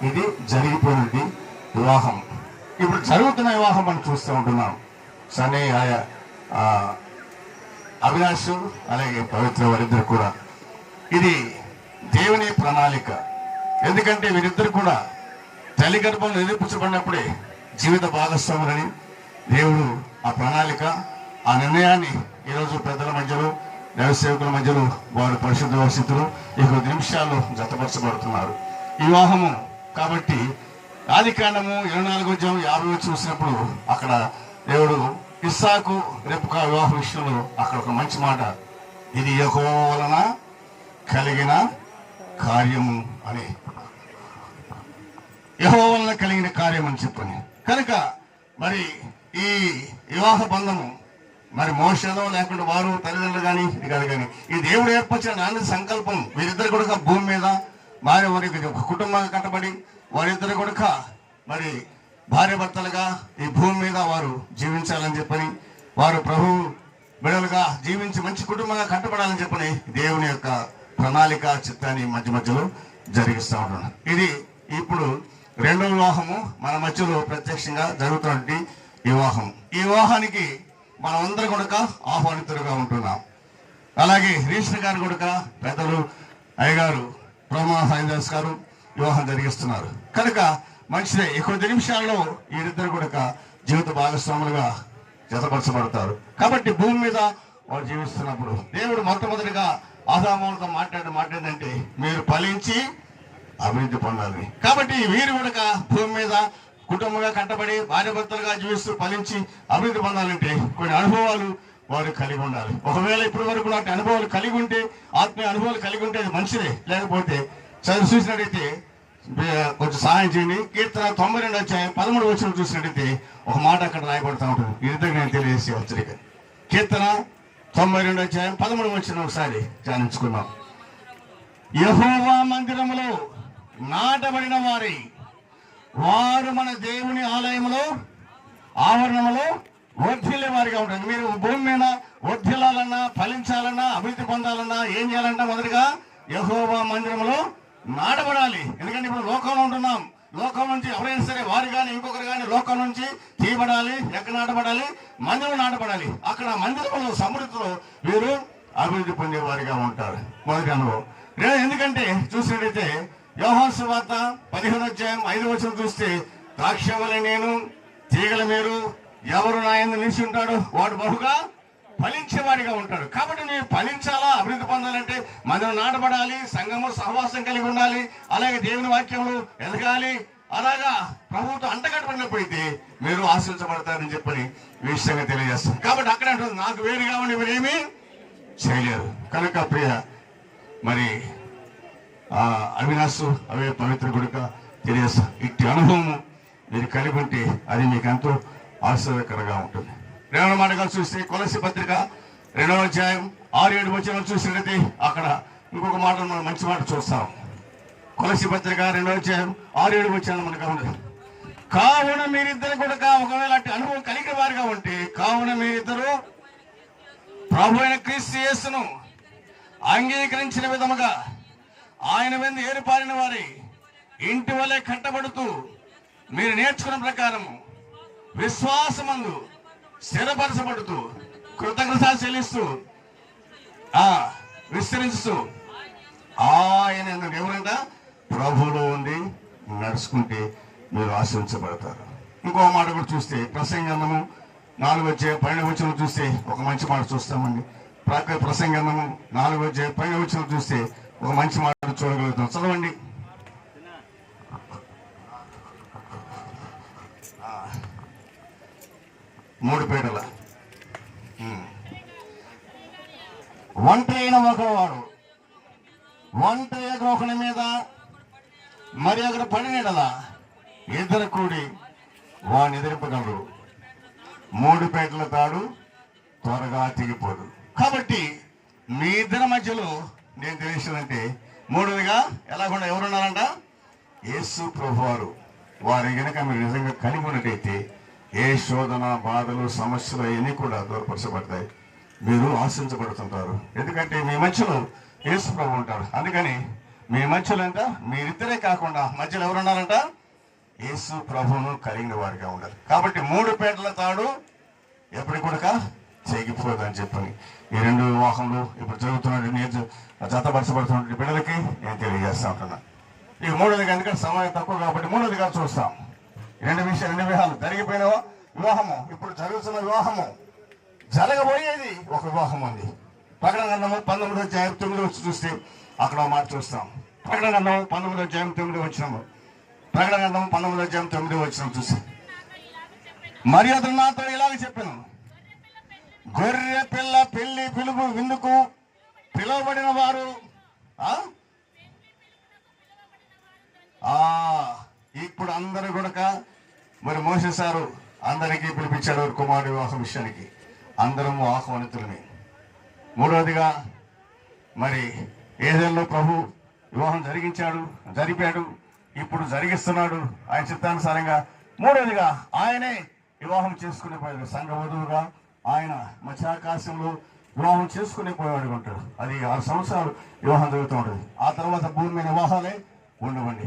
ఇది జరిగిపోయినది వివాహం. ఇప్పుడు జరుగుతున్న వివాహం మనం చూస్తూ ఉంటున్నాం. సనే అవినాష్ అలాగే పవిత్ర వారిద్దరు కూడా ఇది దేవుని ప్రణాళిక. ఎందుకంటే వీరిద్దరు కూడా తల్లి గర్భంలో నిరూపించబడినప్పుడే జీవిత భాగస్వాములని దేవుడు ఆ ప్రణాళిక ఆ నిర్ణయాన్ని ఈరోజు పెద్దల మధ్యలో దైవసేవకుల మధ్యలో వారు పరిశుద్ధ వసితులు ఈ కొద్ది నిమిషాల్లో జతపరచబడుతున్నారు ఈ వివాహము. కాబట్టి ఆదికాండము 24:50 చూసినప్పుడు అక్కడ దేవుడు ఇస్సాకు రెబ్కా వివాహ విషయంలో అక్కడ ఒక మంచి మాట, ఇది యెహోవా వలన కలిగిన కార్యము అని, యెహోవా వలన కలిగిన కార్యం అని చెప్పని. కనుక మరి ఈ వివాహ బంధము మరి మోషేలో లేకుండా వారు తల్లిదండ్రులు కానీ ఇది కాదు, కానీ ఈ దేవుడు ఏర్పరిచిన నాన్న సంకల్పం. వీరిద్దరు కూడా భూమి మీద వారికి ఒక కుటుంబంగా కట్టబడి వారిద్దరు కూడా మరి భార్య భర్తలుగా ఈ భూమి మీద వారు జీవించాలని చెప్పని, వారు ప్రభు బిడ్డలుగా జీవించి మంచి కుటుంబంగా కట్టబడాలని చెప్పని దేవుని యొక్క ప్రణాళిక చిత్తాన్ని మధ్య మధ్యలో జరిగిస్తూ ఉంటున్నారు. ఇది ఇప్పుడు రెండో వివాహము మన మధ్యలో ప్రత్యక్షంగా జరుగుతున్నటువంటి వివాహం. ఈ వివాహానికి మనం అందరూ కూడా ఆహ్వానితులుగా ఉంటున్నాం. అలాగే రీశ్వర్ గారు కూడా పెద్దలు అయ్యగారు బ్రహ్మ హైదాస్ గారు వివాహం జరిగిస్తున్నారు. కనుక మంచిదే. ఈ కొద్ది నిమిషాల్లో వీరిద్దరు కూడా జీవిత భాగస్వాములుగా జతపరచబడతారు. కాబట్టి భూమి మీద వారు జీవిస్తున్నప్పుడు దేవుడు మొట్టమొదటిగా ఆదాములతో మాట్లాడంటే మీరు ఫలించి అభివృద్ధి పొందాలి. కాబట్టి వీరు కూడా భూమి మీద కుటుంబంగా కట్టబడి భార్య భర్తలుగా జీవిస్తూ ఫలించి అభివృద్ధి పొందాలంటే కొన్ని అనుభవాలు వారు కలిగి ఉండాలి. ఒకవేళ ఇప్పటి వరకు నాటి అనుభవాలు కలిగి ఉంటే, ఆత్మీయ అనుభవాలు కలిగి ఉంటే అది మంచిదే. లేకపోతే చదువు చూసినట్టయితే కొంచెం సహాయం చేయండి. కీర్తన 92:13 చూసినట్టయితే ఒక మాట అక్కడ రాయబడుతూ ఉంటుంది. ఇద్దరు నేను తెలియజేసే హెచ్చరిక. కీర్తన 92:13 ఒకసారి ధ్యానించుకున్నాం. యెహోవా మందిరములో నాటబడిన వారు మన దేవుని ఆలయంలో ఆవరణములో వర్ధిల్లే వారిగా ఉంటుంది. మీరు భూమి మీద వర్ధిల్లాలన్నా, ఫలించాలన్నా, అభివృద్ధి పొందాలన్నా ఏం చేయాలంటే మొదటిగా యెహోవా మందిరంలో నాటబడాలి. ఎందుకంటే ఇప్పుడు లోకంలో ఉంటున్నాం. లోకం నుంచి ఎవరైనా సరే వారు కానీ ఇంకొకరు కానీ లోకం నుంచి తీయబడాలి. ఎక్కడ నాటబడాలి? మందిరం నాటబడాలి. అక్కడ మందిరంలో సమృద్ధిలో వీరు అభివృద్ధి పొందే వారిగా ఉంటారు. మొదటి అనుభవం. ఎందుకంటే చూసినట్టయితే యోహాను సువార్త 15:5 చూస్తే ద్రాక్షవలె నేను, తీగల మీరు, ఎవరు నా యందు నిలిచి ఉంటాడో వాడు బహుగా ఫలించేవాడిగా ఉంటాడు. కాబట్టి నేను ఫలించాలా, అభివృద్ధి పొందాలంటే మనం నాటబడాలి, సంఘము సహవాసం కలిగి ఉండాలి, అలాగే దేవుని వాక్యములు ఎదగాలి. అలాగా ప్రభుత్వం అంటగట్టబడినప్పుడైతే మీరు ఆశించబడతారని చెప్పని విషయంగా తెలియజేస్తాం. కాబట్టి అక్కడ అంటుంది నాకు వేరుగా ఉండి మీరేమీ చేయలేరు. కనుక ప్రియ మరి అవినాశ్ అవే పవిత్ర గుడిక తెలియజేస్తాం. ఇట్టి అనుభవము మీరు కలిగి ఉంటే అది మీకు ఎంతో ఆశ్చర్యకరంగా ఉంటుంది. రెండవ మాటగా చూస్తే కొలస్సీ పత్రిక 2:6-7 చూసినట్లయితే అక్కడ ఇంకొక మాట మనం మంచి మాట చూస్తాం. కొలస్సీ పత్రిక 2:6-7 మనకు ఉంది. కావున మీరిద్దరు కూడా ఒకవేళ అట్టి అనుభవం కలిగిన వారిగా ఉంటే, కావున మీరిద్దరు ప్రభు అయిన క్రీస్తు యేసును అంగీకరించిన విధముగా ఆయన మీద ఏర్పారిన వారి ఇంటి వలె కట్టబడుతూ మీరు నేర్చుకున్న ప్రకారము విశ్వాసమందు స్థిరపరచబడుతూ కృతజ్ఞత చెల్లిస్తూ విస్తరిస్తూ ఆయన ఎవరంట ప్రభువులో ఉండి నడుచుకుంటే మీరు ఆశీర్వదించబడతారు. ఇంకో మాట కూడా చూస్తే ప్రసంగందము 4:12 చూస్తే ఒక మంచి మాట చూస్తామండి. ప్రసంగందము 4:12 చూస్తే ఒక మంచి మాట చూడగలుగుతాం. చదవండి. మూడు పేటల ఒంటరైన ఒకవాడు ఒంటరి ఒకని మీద మరి అక్కడ పడినలా ఇద్దరు కూడి వాడిని ఎదిరింపగలరు. మూడు పేటల తాడు త్వరగా తెగిపోదు. కాబట్టి మీ ఇద్దరి మధ్యలో నేను తెలిసిందంటే మూడవదిగా ఎలాగకుండా ఎవరున్నారంట? యేసు ప్రభువారు. వారి కనుక మీరు నిజంగా కలిగి ఉన్నట్టయితే ఏ శోధన, బాధలు, సమస్యలు అవన్నీ కూడా దూరపరచబడతాయి. మీరు ఆశించబడుతుంటారు. ఎందుకంటే మీ మధ్యలో యేసు ప్రభు ఉంటారు. అందుకని మీ మధ్యలోంట మీరిద్దరే కాకుండా మధ్యలో ఎవరున్నారంట? యేసు ప్రభువును కలిగిన వారిగా ఉండాలి. కాబట్టి 3 పేటల తాడు ఎప్పటికి కూడా చెగిపోదని చెప్పని ఈ 2 వివాహంలో ఇప్పుడు జరుగుతున్న జతపరచబడుతున్న బిడ్డలకి నేను తెలియజేస్తా ఉంటున్నా. ఇక 3వది కనుక సమయం తక్కువ కాబట్టి 3వదిగా చూస్తాం. 2 వివాహాలు జరిగిపోయిన వివాహము, ఇప్పుడు జరుగుతున్న వివాహము, జరగబోయేది ఒక వివాహం ఉంది. ప్రకటన గ్రంథము 19:9 చూస్తే అక్కడ మాట చూస్తాం. ప్రకటన గ్రంథం 19:9 ప్రకటన గ్రంథం 19:9 చూసి మరి అతను నాతో ఇలాగ చెప్పాను, గొర్రె పిల్ల పెళ్లి పిలుపు విందుకు పిలువబడిన వారు ఇప్పుడు అందరూ కూడా మరి మోసే సారు అందరికీ పిలిపించాడు కుమారుడి వివాహ విషయానికి. అందరము ఆహ్వానితులమే. 3వదిగా మరి ఏదైనా ప్రభు వివాహం జరిపాడు, ఇప్పుడు జరిగిస్తున్నాడు ఆయన చిత్తానుసారంగా. 3వదిగా ఆయనే వివాహం చేసుకునే పోయాడు. సంఘ వధువుగా ఆయన మధ్యాకాశంలో వివాహం చేసుకునే పోయేవాడు ఉంటాడు. అది 6 సంవత్సరాలు వివాహం జరుగుతూ ఉంటుంది. ఆ తర్వాత భూమి మీద వివాహాలే ఉండవండి.